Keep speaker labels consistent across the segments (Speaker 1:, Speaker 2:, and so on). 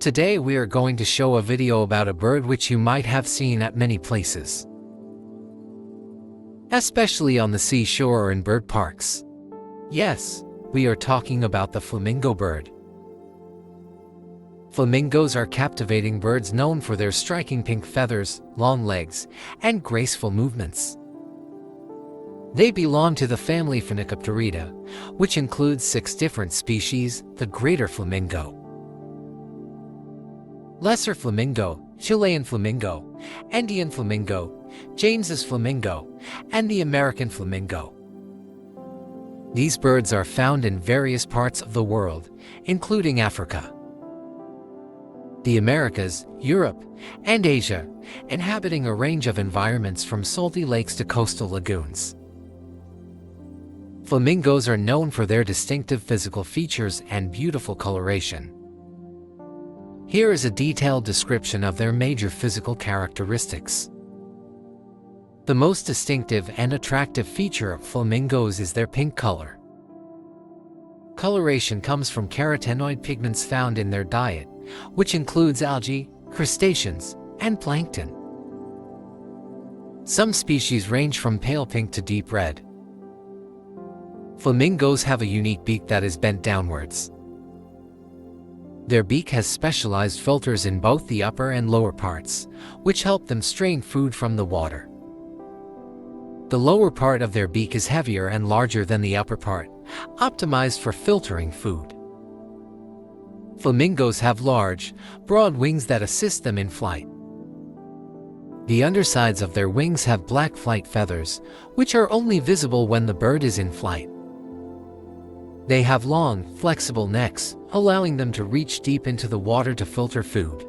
Speaker 1: Today we are going to show a video about a bird which you might have seen at many places, especially on the seashore or in bird parks. Yes, we are talking about the flamingo bird. Flamingos are captivating birds known for their striking pink feathers, long legs, and graceful movements. They belong to the family Phoenicopteridae, which includes 6 different species: the Greater Flamingo, Lesser Flamingo, Chilean Flamingo, Andean Flamingo, James's Flamingo, and the American Flamingo. These birds are found in various parts of the world, including Africa, the Americas, Europe, and Asia, inhabiting a range of environments from salty lakes to coastal lagoons. Flamingos are known for their distinctive physical features and beautiful coloration. Here is a detailed description of their major physical characteristics. The most distinctive and attractive feature of flamingos is their pink color. Coloration comes from carotenoid pigments found in their diet, which includes algae, crustaceans, and plankton. Some species range from pale pink to deep red. Flamingos have a unique beak that is bent downwards. Their beak has specialized filters in both the upper and lower parts, which help them strain food from the water. The lower part of their beak is heavier and larger than the upper part, optimized for filtering food. Flamingos have large, broad wings that assist them in flight. The undersides of their wings have black flight feathers, which are only visible when the bird is in flight. They have long, flexible necks, allowing them to reach deep into the water to filter food.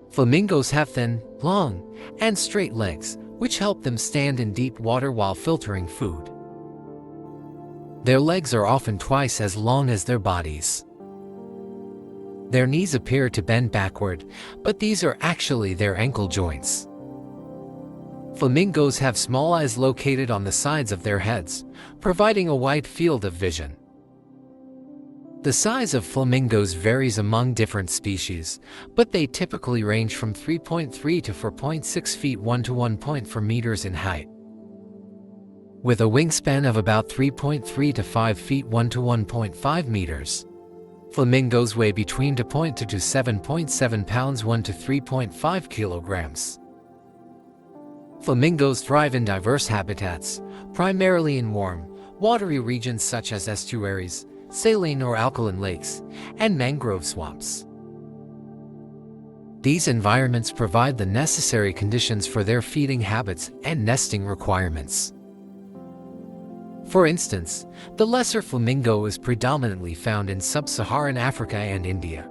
Speaker 1: Flamingos have thin, long, and straight legs, which help them stand in deep water while filtering food. Their legs are often twice as long as their bodies. Their knees appear to bend backward, but these are actually their ankle joints. Flamingos have small eyes located on the sides of their heads, providing a wide field of vision. The size of flamingos varies among different species, but they typically range from 3.3 to 4.6 feet 1 to 1.4 meters in height. With a wingspan of about 3.3 to 5 feet 1 to 1.5 meters. Flamingos weigh between 2.2 to 7.7 pounds 1 to 3.5 kilograms. Flamingos thrive in diverse habitats, primarily in warm, watery regions such as estuaries, saline or alkaline lakes, and mangrove swamps. These environments provide the necessary conditions for their feeding habits and nesting requirements. For instance, the lesser flamingo is predominantly found in sub-Saharan Africa and India,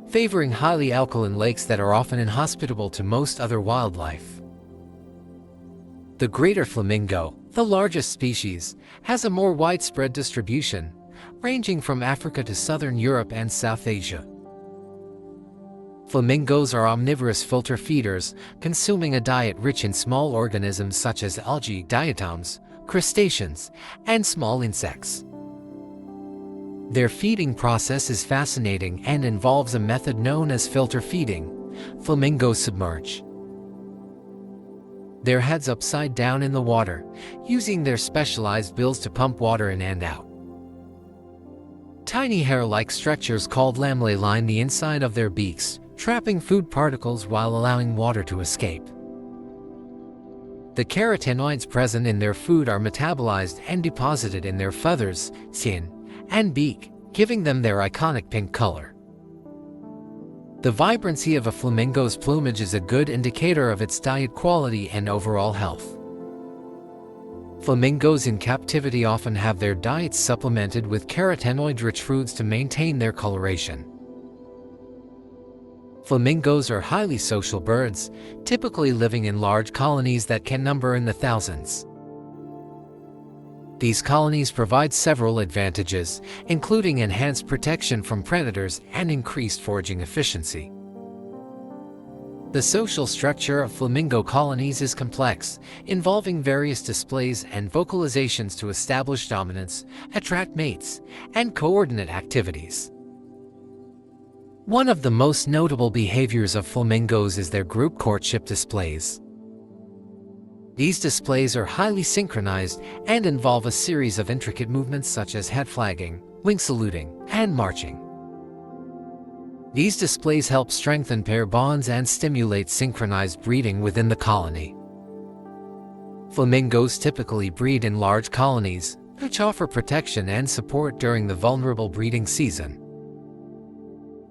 Speaker 1: favoring highly alkaline lakes that are often inhospitable to most other wildlife. The Greater Flamingo, the largest species, has a more widespread distribution, ranging from Africa to southern Europe and South Asia. Flamingos are omnivorous filter feeders, consuming a diet rich in small organisms such as algae, diatoms, crustaceans, and small insects. Their feeding process is fascinating and involves a method known as filter feeding. Flamingos submerge their heads upside down in the water, using their specialized bills to pump water in and out. Tiny hair-like structures called lamellae line the inside of their beaks, trapping food particles while allowing water to escape. The carotenoids present in their food are metabolized and deposited in their feathers, skin, and beak, giving them their iconic pink color. The vibrancy of a flamingo's plumage is a good indicator of its diet quality and overall health. Flamingos in captivity often have their diets supplemented with carotenoid-rich foods to maintain their coloration. Flamingos are highly social birds, typically living in large colonies that can number in the thousands. These colonies provide several advantages, including enhanced protection from predators and increased foraging efficiency. The social structure of flamingo colonies is complex, involving various displays and vocalizations to establish dominance, attract mates, and coordinate activities. One of the most notable behaviors of flamingos is their group courtship displays. These displays are highly synchronized and involve a series of intricate movements such as head flagging, wing saluting, and marching. These displays help strengthen pair bonds and stimulate synchronized breeding within the colony. Flamingos typically breed in large colonies, which offer protection and support during the vulnerable breeding season.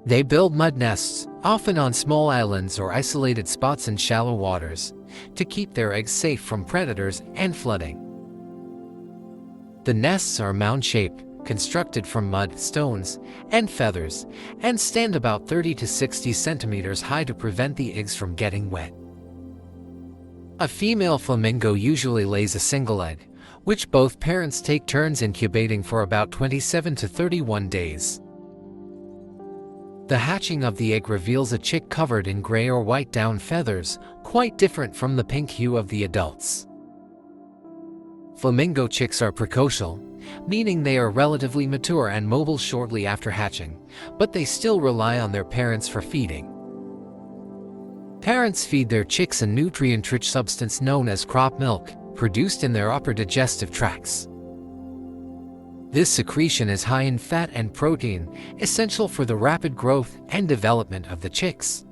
Speaker 1: They build mud nests, often on small islands or isolated spots in shallow waters, to keep their eggs safe from predators and flooding. The nests are mound-shaped, constructed from mud, stones, and feathers, and stand about 30 to 60 centimeters high to prevent the eggs from getting wet. A female flamingo usually lays a single egg, which both parents take turns incubating for about 27 to 31 days. The hatching of the egg reveals a chick covered in gray or white down feathers, quite different from the pink hue of the adults. Flamingo chicks are precocial, meaning they are relatively mature and mobile shortly after hatching, but they still rely on their parents for feeding. Parents feed their chicks a nutrient-rich substance known as crop milk, produced in their upper digestive tracts. This secretion is high in fat and protein, essential for the rapid growth and development of the chicks.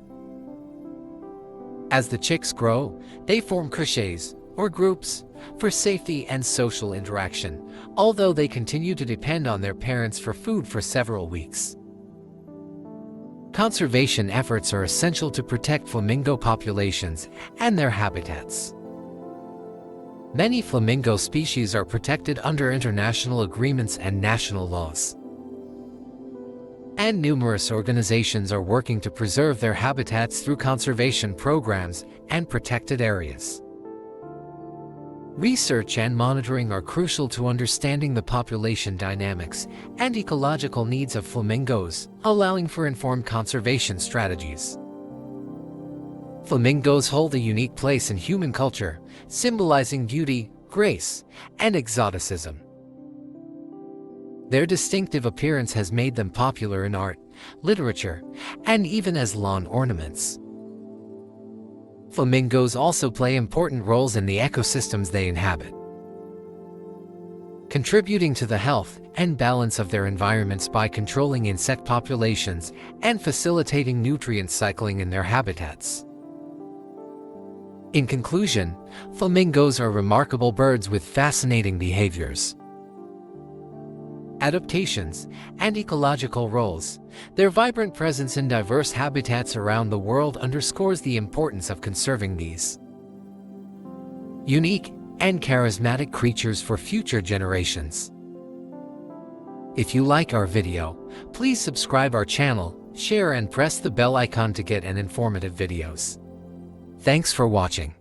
Speaker 1: As the chicks grow, they form crochets, or groups, for safety and social interaction, although they continue to depend on their parents for food for several weeks. Conservation efforts are essential to protect flamingo populations and their habitats. Many flamingo species are protected under international agreements and national laws. And numerous organizations are working to preserve their habitats through conservation programs and protected areas. Research and monitoring are crucial to understanding the population dynamics and ecological needs of flamingos, allowing for informed conservation strategies. Flamingos hold a unique place in human culture, symbolizing beauty, grace, and exoticism. Their distinctive appearance has made them popular in art, literature, and even as lawn ornaments. Flamingos also play important roles in the ecosystems they inhabit, contributing to the health and balance of their environments by controlling insect populations and facilitating nutrient cycling in their habitats. In conclusion, flamingos are remarkable birds with fascinating behaviors, adaptations, and ecological roles. Their vibrant presence in diverse habitats around the world underscores the importance of conserving these unique and charismatic creatures for future generations. If you like our video, please subscribe our channel, share and press the bell icon to get an informative videos. Thanks for watching.